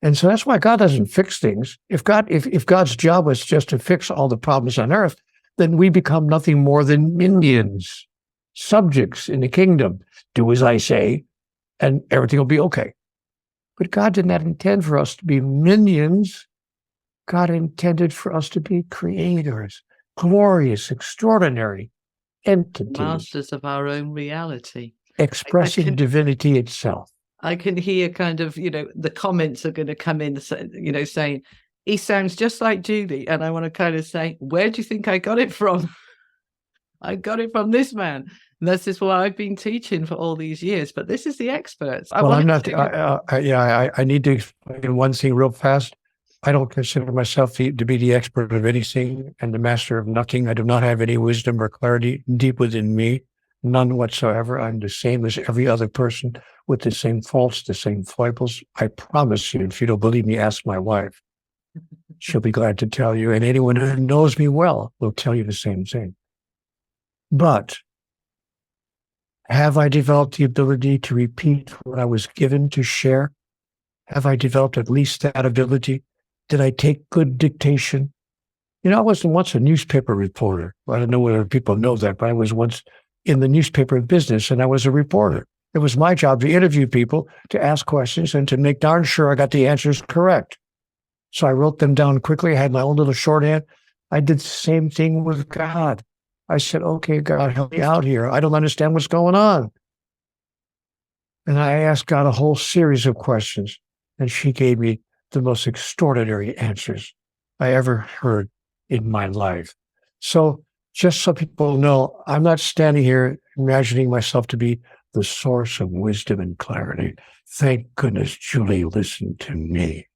And so that's why God doesn't fix things. If God's job was just to fix all the problems on earth, then we become nothing more than minions, subjects in the kingdom. Do as I say, and everything will be okay. But God did not intend for us to be minions. God intended for us to be creators, glorious, extraordinary entities. Masters of our own reality. Expressing divinity itself. I can hear kind of, the comments are going to come in, saying, he sounds just like Julie. And I want to kind of say, where do you think I got it from? I got it from this man. And this is what I've been teaching for all these years. But this is the experts. I need to explain one thing real fast. I don't consider myself to be the expert of anything and the master of nothing. I do not have any wisdom or clarity deep within me. None whatsoever. I'm the same as every other person with the same faults, the same foibles. I promise you, if you don't believe me, ask my wife. She'll be glad to tell you. And anyone who knows me well will tell you the same thing. But have I developed the ability to repeat what I was given to share? Have I developed at least that ability? Did I take good dictation? I was once a newspaper reporter. I don't know whether people know that, but I was once in the newspaper business, and I was a reporter. It was my job to interview people, to ask questions, and to make darn sure I got the answers correct. So I wrote them down quickly. I had my own little shorthand. I did the same thing with God. I said, okay, God, help me out here. I don't understand what's going on. And I asked God a whole series of questions, and she gave me the most extraordinary answers I ever heard in my life. So just so people know, I'm not standing here imagining myself to be the source of wisdom and clarity. Thank goodness Julie listened to me.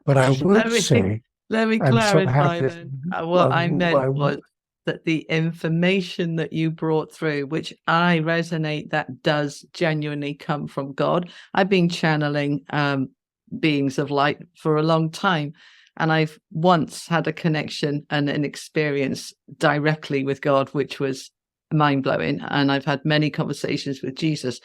But I would say, let me I'm so clarify happy. then. What I meant was that the information that you brought through, which I resonate, that does genuinely come from God. I've been channeling beings of light for a long time, and I've once had a connection and an experience directly with God, which was mind-blowing. And I've had many conversations with Jesus.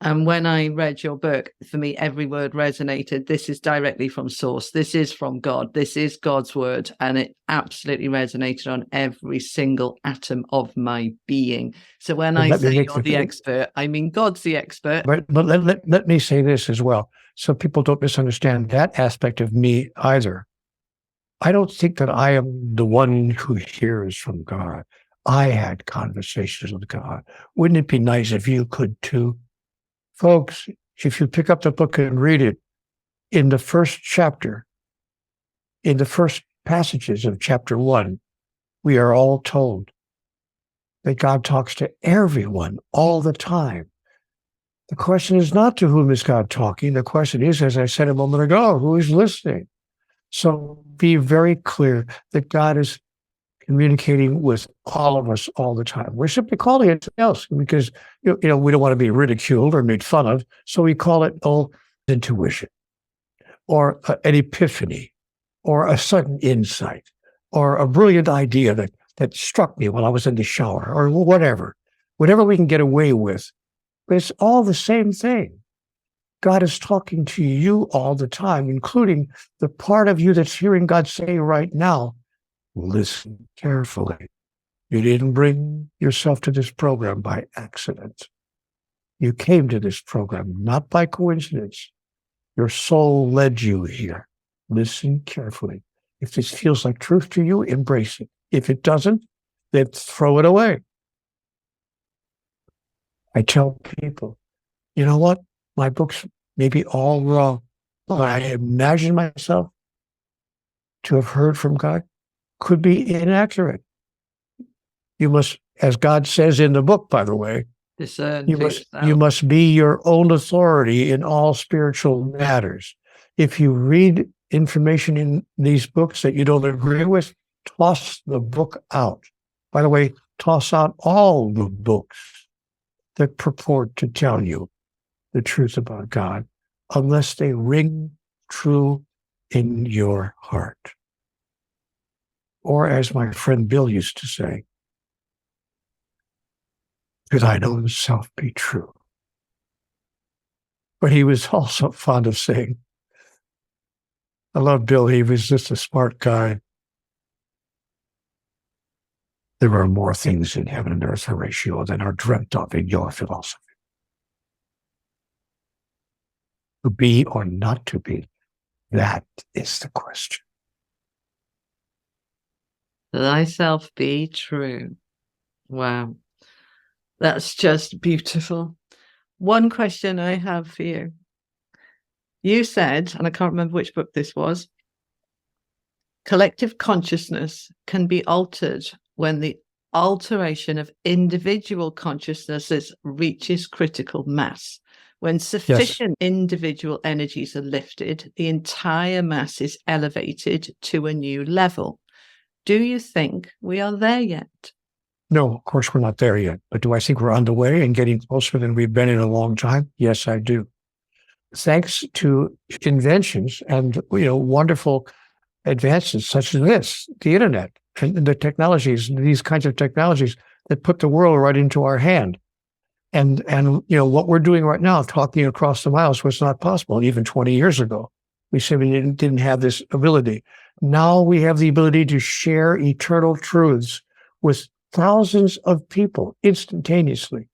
And when I read your book, for me, every word resonated. This is directly from source. This is from God. This is God's word. And it absolutely resonated on every single atom of my being. So when I say you're the expert, I mean God's the expert. But let me say this as well, so people don't misunderstand that aspect of me either. I don't think that I am the one who hears from God. I had conversations with God. Wouldn't it be nice if you could too? Folks, if you pick up the book and read it, in the first chapter, in the first passages of chapter 1, we are all told that God talks to everyone all the time. The question is not to whom is God talking. The question is, as I said a moment ago, who is listening? So be very clear that God is communicating with all of us all the time. We're simply calling it something else because we don't want to be ridiculed or made fun of. So we call it intuition, or an epiphany, or a sudden insight, or a brilliant idea that struck me while I was in the shower, or whatever we can get away with. But it's all the same thing. God is talking to you all the time, including the part of you that's hearing God say right now, listen carefully. You didn't bring yourself to this program by accident. You came to this program not by coincidence. Your soul led you here. Listen carefully. If this feels like truth to you, embrace it. If it doesn't, then throw it away. I tell people, you know what? My books may be all wrong, but I imagine myself to have heard from God could be inaccurate. You must, as God says in the book, by the way, discern. You must be your own authority in all spiritual matters. If you read information in these books that you don't agree with, toss the book out. By the way, toss out all the books that purport to tell you the truth about God, unless they ring true in your heart. Or as my friend Bill used to say, because I know himself be true. But he was also fond of saying, I love Bill, he was just a smart guy. There are more things in heaven and earth ratio than are dreamt of in your philosophy. To be or not to be, that is the question. Thyself be true. Wow. That's just beautiful. One question I have for you. You said, and I can't remember which book this was, collective consciousness can be altered when the alteration of individual consciousnesses reaches critical mass. When sufficient individual energies are lifted, the entire mass is elevated to a new level. Do you think we are there yet? No, of course we're not there yet. But do I think we're on the way and getting closer than we've been in a long time? Yes, I do. Thanks to inventions and wonderful advances such as this, the internet, and the technologies, these kinds of technologies that put the world right into our hand. And what we're doing right now, talking across the miles, was not possible even 20 years ago. We simply didn't have this ability. Now we have the ability to share eternal truths with thousands of people instantaneously.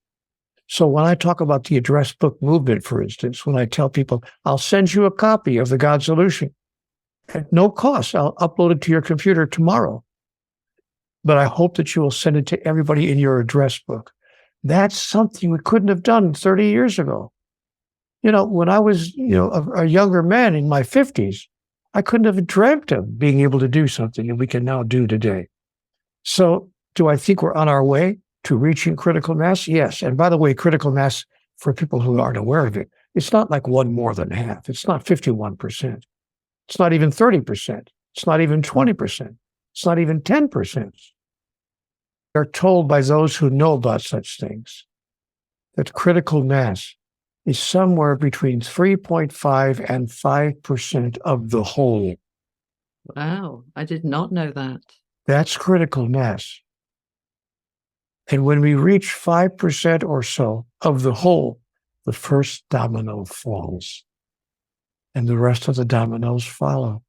So when I talk about the address book movement, for instance, when I tell people, I'll send you a copy of the God Solution at no cost, I'll upload it to your computer tomorrow. But I hope that you will send it to everybody in your address book. That's something we couldn't have done 30 years ago. When I was, a younger man in my 50s, I couldn't have dreamt of being able to do something that we can now do today. So Do I think we're on our way to reaching critical mass? Yes. And by the way, critical mass, for people who aren't aware of it, it's not like one more than half. It's not 51%. It's not even 30%. It's not even 20%. It's not even 10%. They're told by those who know about such things that critical mass is somewhere between 3.5 and 5% of the whole. Wow, I did not know that. That's critical mass. And when we reach 5% or so of the whole, the first domino falls. And the rest of the dominoes follow.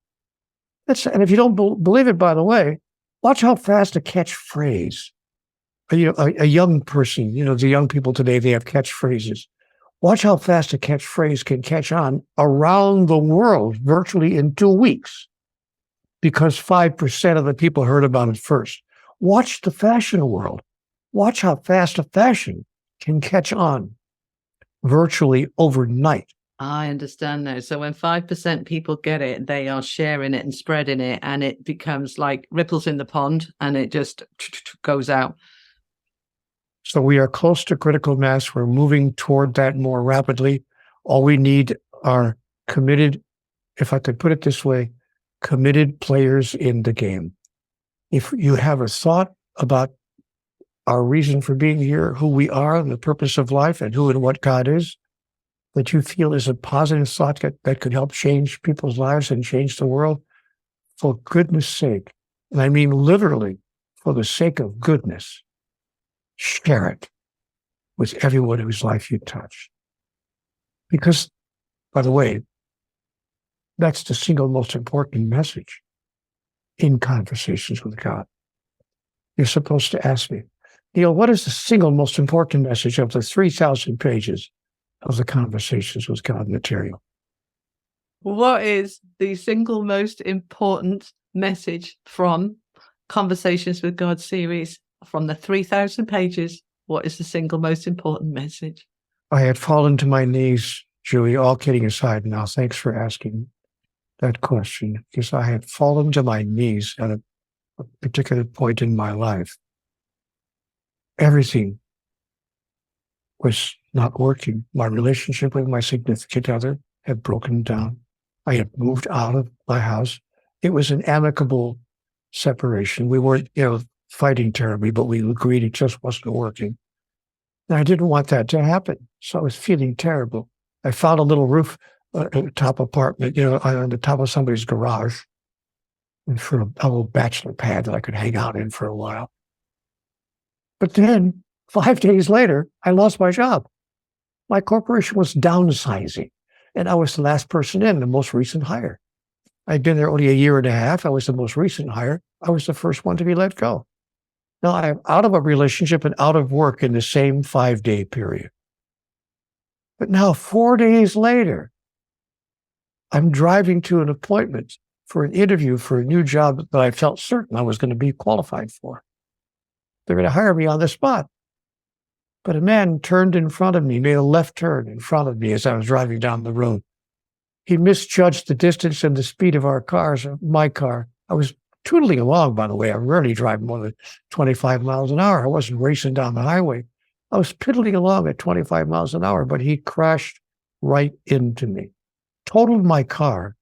And if you don't believe it, by the way, watch how fast a catchphrase, a young person, the young people today, they have catchphrases. Watch how fast a catchphrase can catch on around the world virtually in 2 weeks, because 5% of the people heard about it first. Watch the fashion world. Watch how fast a fashion can catch on virtually overnight. I understand now. So when 5% people get it, they are sharing it and spreading it, and it becomes like ripples in the pond, and it just goes out. So we are close to critical mass. We're moving toward that more rapidly. All we need are committed, if I could put it this way, committed players in the game. If you have a thought about our reason for being here, who we are, and the purpose of life, and who and what God is, that you feel is a positive thought that could help change people's lives and change the world, for goodness sake, and I mean literally for the sake of goodness, share it with everyone whose life you touch. Because, by the way, that's the single most important message in conversations with God. You're supposed to ask me, Neale, what is the single most important message of the 3,000 pages of the Conversations with God material? What is the single most important message from Conversations with God series? From the 3,000 pages, what is the single most important message? I had fallen to my knees, Julie, all kidding aside now. Thanks for asking that question, because I had fallen to my knees at a particular point in my life. Everything was not working. My relationship with my significant other had broken down. I had moved out of my house. It was an amicable separation. We weren't, fighting terribly, but we agreed it just wasn't working. And I didn't want that to happen. So I was feeling terrible. I found a little roof top apartment, on the top of somebody's garage, and for a little bachelor pad that I could hang out in for a while. But then 5 days later, I lost my job. My corporation was downsizing, and I was the last person in, the most recent hire. I'd been there only a year and a half. I was the most recent hire. I was the first one to be let go. Now I'm out of a relationship and out of work in the same 5-day period. But now 4 days later, I'm driving to an appointment for an interview for a new job that I felt certain I was going to be qualified for. They're going to hire me on the spot. But a man turned in front of me, made a left turn in front of me as I was driving down the road. He misjudged the distance and the speed of our cars, my car. I was tootling along, by the way. I rarely drive more than 25 miles an hour. I wasn't racing down the highway. I was piddling along at 25 miles an hour, but he crashed right into me, totaled my car,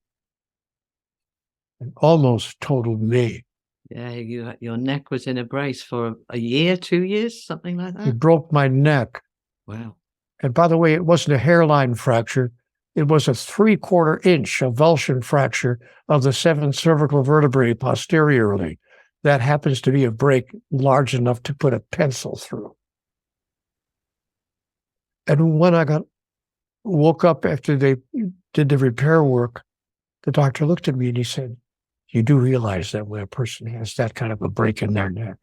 and almost totaled me. Yeah, your neck was in a brace for a year, 2 years, something like He that. broke my neck. Wow. And by the way, it wasn't a hairline fracture. It was a 3/4 inch avulsion fracture of the 7th cervical vertebrae posteriorly. That happens to be a break large enough to put a pencil through. And when I woke up after they did the repair work, the doctor looked at me and he said, "You do realize that when a person has that kind of a break in their neck,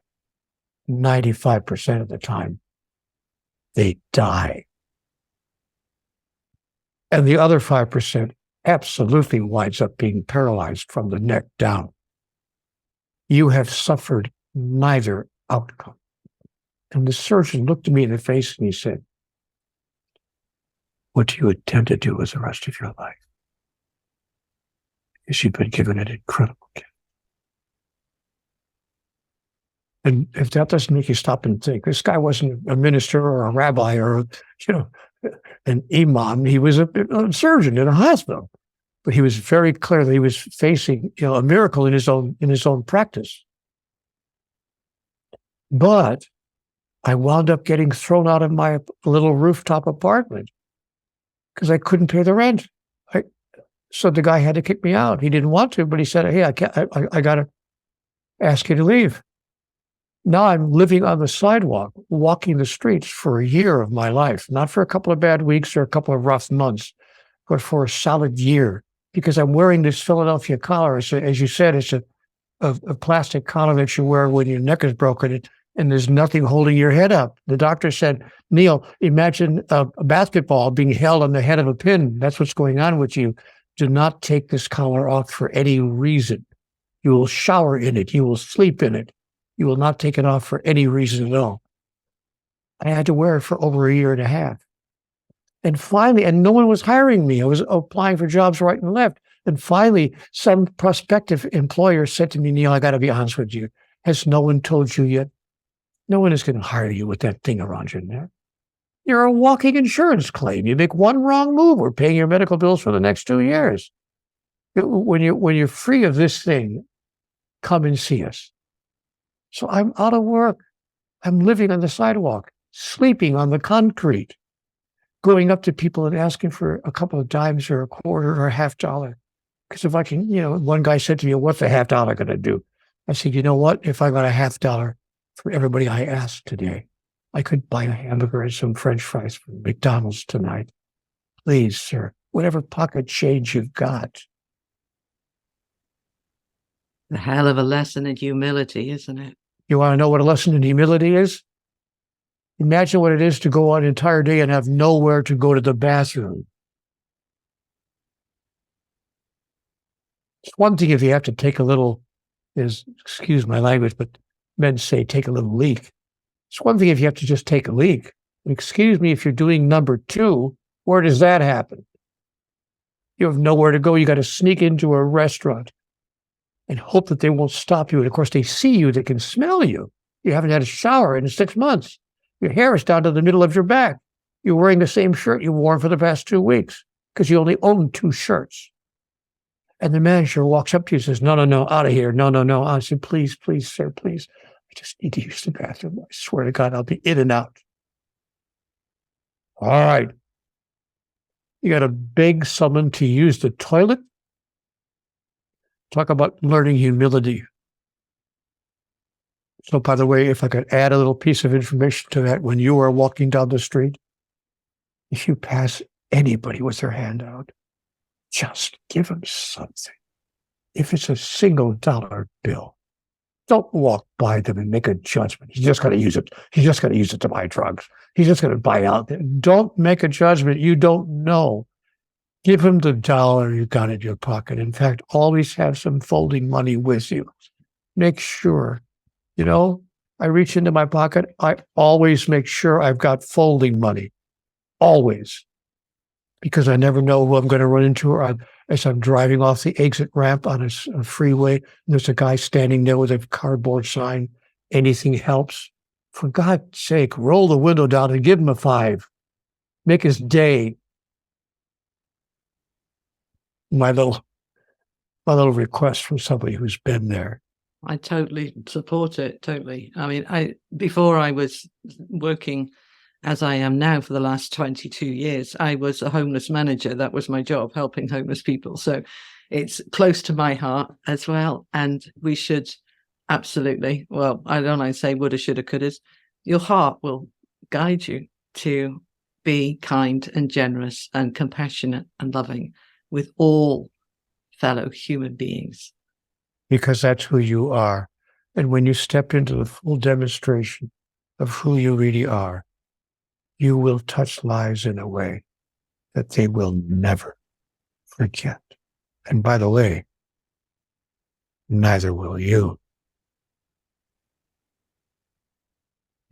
95% of the time, they die. And the other 5% absolutely winds up being paralyzed from the neck down. You have suffered neither outcome." And the surgeon looked at me in the face and he said, "What do you intend to do with the rest of your life? Because you've been given an incredible gift." And if that doesn't make you stop and think, this guy wasn't a minister or a rabbi or, an imam. He was a surgeon in a hospital, but he was very clear that he was facing, a miracle in his own practice. But I wound up getting thrown out of my little rooftop apartment because I couldn't pay the rent. So the guy had to kick me out. He didn't want to, but he said, "Hey, I got to ask you to leave." Now I'm living on the sidewalk, walking the streets for a year of my life, not for a couple of bad weeks or a couple of rough months, but for a solid year, because I'm wearing this Philadelphia collar. As you said, it's a plastic collar that you wear when your neck is broken and there's nothing holding your head up. The doctor said, "Neale, imagine a basketball being held on the head of a pin. That's what's going on with you. Do not take this collar off for any reason. You will shower in it. You will sleep in it. You will not take it off for any reason at all." I had to wear it for over a year and a half. And finally, and no one was hiring me. I was applying for jobs right and left. And finally, some prospective employer said to me, "Neale, I got to be honest with you. Has no one told you yet? No one is going to hire you with that thing around your neck. You're a walking insurance claim. You make one wrong move, we're paying your medical bills for the next 2 years. When you're free of this thing, come and see us." So I'm out of work. I'm living on the sidewalk, sleeping on the concrete, going up to people and asking for a couple of dimes or a quarter or a $50. Because if I can, one guy said to me, "What's a $50 going to do?" I said, "You know what? If I got a $50 for everybody I asked today, I could buy a hamburger and some French fries from McDonald's tonight. Please, sir, whatever pocket change you've got." A hell of a lesson in humility, isn't it? You want to know what a lesson in humility is? Imagine what it is to go on an entire day and have nowhere to go to the bathroom. It's one thing if you have to take a little, excuse my language, but men say take a little leak. It's one thing if you have to just take a leak. Excuse me, if you're doing number 2, where does that happen? You have nowhere to go. You got to sneak into a restaurant and hope that they won't stop you. And of course, they see you, they can smell you. You haven't had a shower in 6 months. Your hair is down to the middle of your back. You're wearing the same shirt you wore for the past 2 weeks because you only own 2 shirts. And the manager walks up to you and says, no, out of here. No. I said, please, sir, please. I just need to use the bathroom. I swear to God, I'll be in and out. All right. You got to beg someone to use the toilet? Talk about learning humility. So, by the way, if I could add a little piece of information to that, when you are walking down the street, if you pass anybody with their hand out, just give them something. If it's a single dollar bill, don't walk by them and make a judgment. He's just going to use it. He's just going to use it to buy drugs. He's just going to buy out. Don't make a judgment. You don't know. Give him the dollar you got in your pocket. In fact, always have some folding money with you. Make sure, I reach into my pocket. I always make sure I've got folding money. Always. Because I never know who I'm going to run into, or as I'm driving off the exit ramp on a freeway, and there's a guy standing there with a cardboard sign, "Anything helps." For God's sake, roll the window down and give him a 5. Make his day. My little request from somebody who's been there. I totally support it. Totally. I mean, before I was working as I am now for the last 22 years, I was a homeless manager. That was my job, helping homeless people. So it's close to my heart as well. And we should absolutely, well, I don't like to say woulda, shoulda, couldas. Your heart will guide you to be kind and generous and compassionate and loving with all fellow human beings. Because that's who you are. And when you step into the full demonstration of who you really are, you will touch lives in a way that they will never forget. And by the way, neither will you.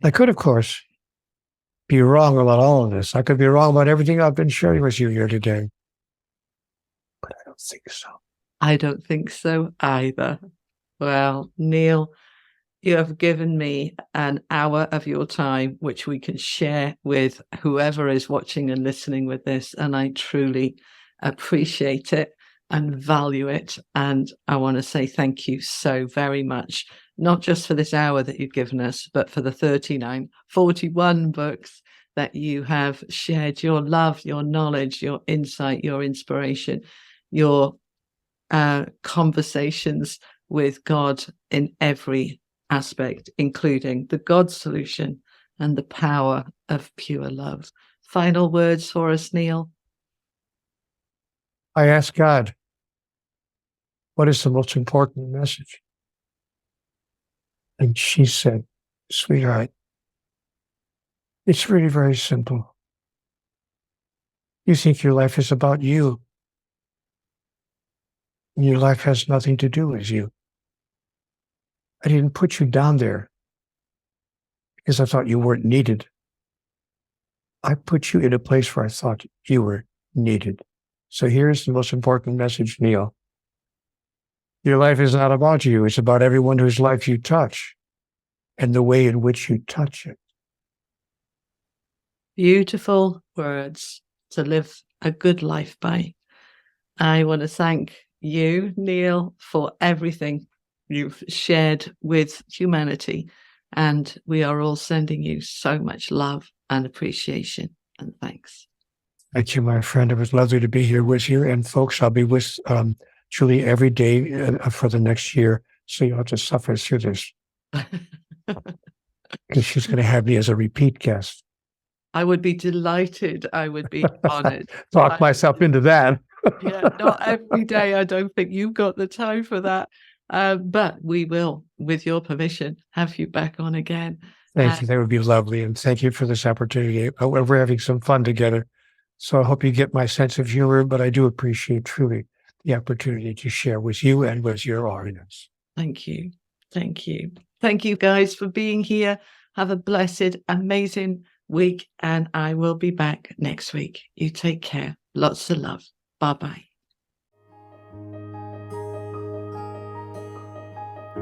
I could, of course, be wrong about all of this. I could be wrong about everything I've been sharing with you here today. But I don't think so. I don't think so either. Well, Neale, You have given me an hour of your time, which we can share with whoever is watching and listening with this. And I truly appreciate it and value it. And I want to say thank you so very much, not just for this hour that you've given us, but for the 41 books that you have shared your love, your knowledge, your insight, your inspiration, your conversations with God in every aspect, including the God solution and the power of pure love. Final words for us, Neale? I asked God, what is the most important message? And she said, sweetheart, it's really very simple. You think your life is about you. And your life has nothing to do with you. I didn't put you down there because I thought you weren't needed. I put you in a place where I thought you were needed. So here's the most important message, Neale. Your life is not about you. It's about everyone whose life you touch and the way in which you touch it. Beautiful words to live a good life by. I want to thank you, Neale, for everything you've shared with humanity. And we are all sending you so much love and appreciation and thanks. Thank you, my friend. It was lovely to be here with you. And folks, I'll be with Julie every day for the next year. So you'll have to suffer through this. Because she's going to have me as a repeat guest. I would be delighted. I would be honored. Talk myself into that. Yeah, not every day. I don't think you've got the time for that. But we will, with your permission, have you back on again. Thank you. That would be lovely. And thank you for this opportunity. We're having some fun together. So I hope you get my sense of humor, but I do appreciate truly the opportunity to share with you and with your audience. Thank you. Thank you. Thank you guys for being here. Have a blessed, amazing week. And I will be back next week. You take care. Lots of love. Bye-bye.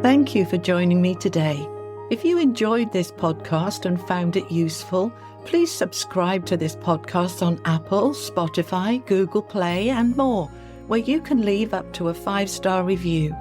Thank you for joining me today. If you enjoyed this podcast and found it useful, please subscribe to this podcast on Apple, Spotify, Google Play, and more, where you can leave up to a 5-star review.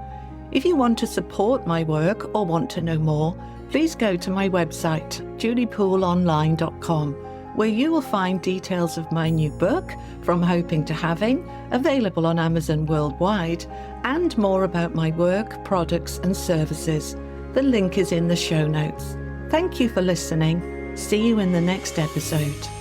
If you want to support my work or want to know more, please go to my website, juliepoolonline.com, where you will find details of my new book, From Hoping to Having, available on Amazon worldwide, and more about my work, products, and services. The link is in the show notes. Thank you for listening. See you in the next episode.